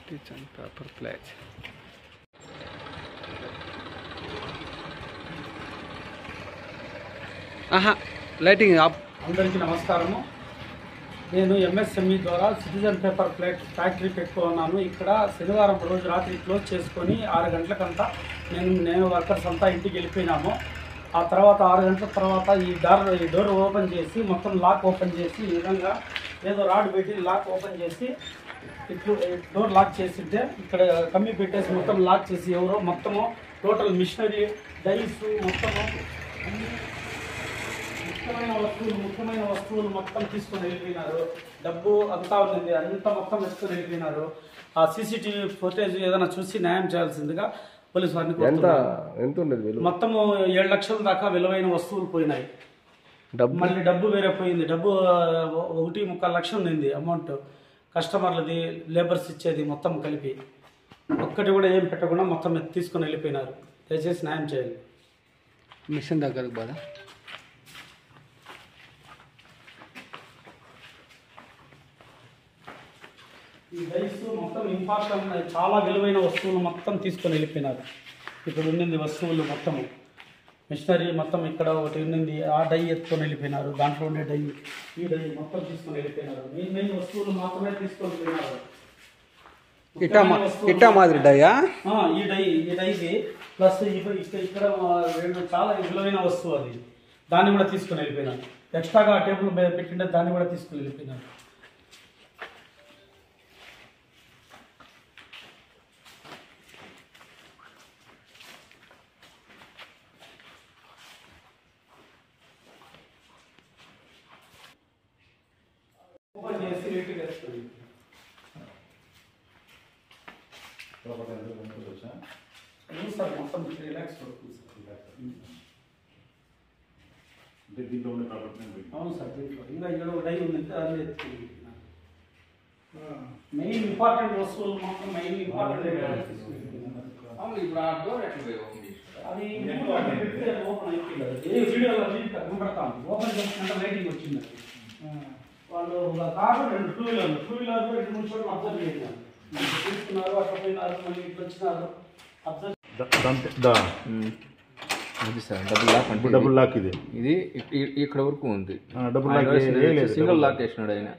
Stitch and paper plates. Lighting up. అందరికీ నమస్కారము. నేను ఎంఎస్ఎంఈ ద్వారా సిటిజన్ పేపర్ ప్లేట్ ఫ్యాక్టరీ పెట్టుకున్నాను. ఇక్కడ శనివారం రోజు రాత్రి క్లోజ్ చేసుకొని 6 గంటలకంతా నేను వర్కర్స్ అంతా ఇంటికి వెళ్ళిపోయినాము. ఆ తర్వాత 6 గంటల తర్వాత ఈ డోర్ ఓపెన్ చేసి మొత్తం లాక్ ఓపెన్ చేసి ఈ విధంగా ఏదో రాడ్ పెట్టి లాక్ ఓపెన్ చేసి ఇట్లు డోర్ లాక్ చేసింటే ఇక్కడ కమ్మి పెట్టేసి మొత్తం లాక్ చేసి ఎవరో మొత్తము టోటల్ మిషనరీ డైస్ మొత్తము ముఖ్యమైన వస్తువులు మొత్తం తీసుకొని వెళ్ళిపోయినారు. డబ్బు అంతా ఉంది, అంతా మొత్తం తీసుకొని వెళ్ళిపోయినారు. ఆ సీసీటీవీ ఫుటేజ్ ఏదైనా చూసి న్యాయం చేయాల్సిందిగా పోలీసు వారిని మొత్తము 7 లక్షల దాకా విలువైన వస్తువులు పోయినాయి. మళ్ళీ డబ్బు వేరే పోయింది. డబ్బు 1.25 లక్షలు ఉంది అమౌంట్. కస్టమర్లది, లేబర్స్ ఇచ్చేది మొత్తం కలిపి ఒక్కటి కూడా ఏం పెట్టకుండా మొత్తం తీసుకొని వెళ్ళిపోయినారు. దయచేసి న్యాయం చేయాలి. మిషన్ దగ్గరకు బాధ. ఈ డైస్ మొత్తం ఇంపార్టెంట్, చాలా విలువైన వస్తువులు మొత్తం తీసుకొని వెళ్ళిపోయినారు. ఇక్కడ ఉండింది వస్తువులు మొత్తము మిషనరీ మొత్తం ఇక్కడ ఒకటి ఉండింది. ఆ డై ఎత్తుకొని వెళ్ళిపోయినారు. దాంట్లో ఉండే డై, ఈ డై మొత్తం తీసుకొని వెళ్ళిపోయినారు. మెయిన్ వస్తువులు మాత్రమే తీసుకొని వెళ్ళిపోయినారు. ఇట్టా మాదిరి డయ్యా? ఈ డైకి ప్లస్ ఇక్కడ చాలా విలువైన వస్తువు అది, దాన్ని కూడా తీసుకొని వెళ్ళిపోయినారు. ఎక్స్ట్రాగా టేబుల్ పెట్టిండే దాన్ని కూడా తీసుకొని వెళ్ళిపోయినారు. ఓపెన్ చేసి రేటు వేస్తుంది. సార్ మొత్తం రిలాక్స్ పడుతుంది సార్. అవును సార్, దీంట్లో ఇంకా ఇక్కడ డై ఉంది. అది మెయిన్ ఇంపార్టెంట్ వస్తువులు మొత్తం మెయిన్ ఇంపార్టెంట్ అది ఓపెన్ అయిపోయింది. ఏ వీడియోలో కనబడతాం. ఓపెన్ చేసినంత లైటింగ్ వచ్చింది. వాళ్ళు ఒక కారు 2 టూ వీలర్లు 2-3 చోట్ల అబ్జర్వ్ చేసినారు. తీసుకున్నారు, అట్లా పోయినారు, మళ్ళీ ఇట్లా వచ్చినారు. డబుల్ లాక్ ఇది ఇది ఇక్కడ వరకు ఉంది. డబుల్ లాక్ సింగిల్ లాక్ వేసినాడు ఆయన.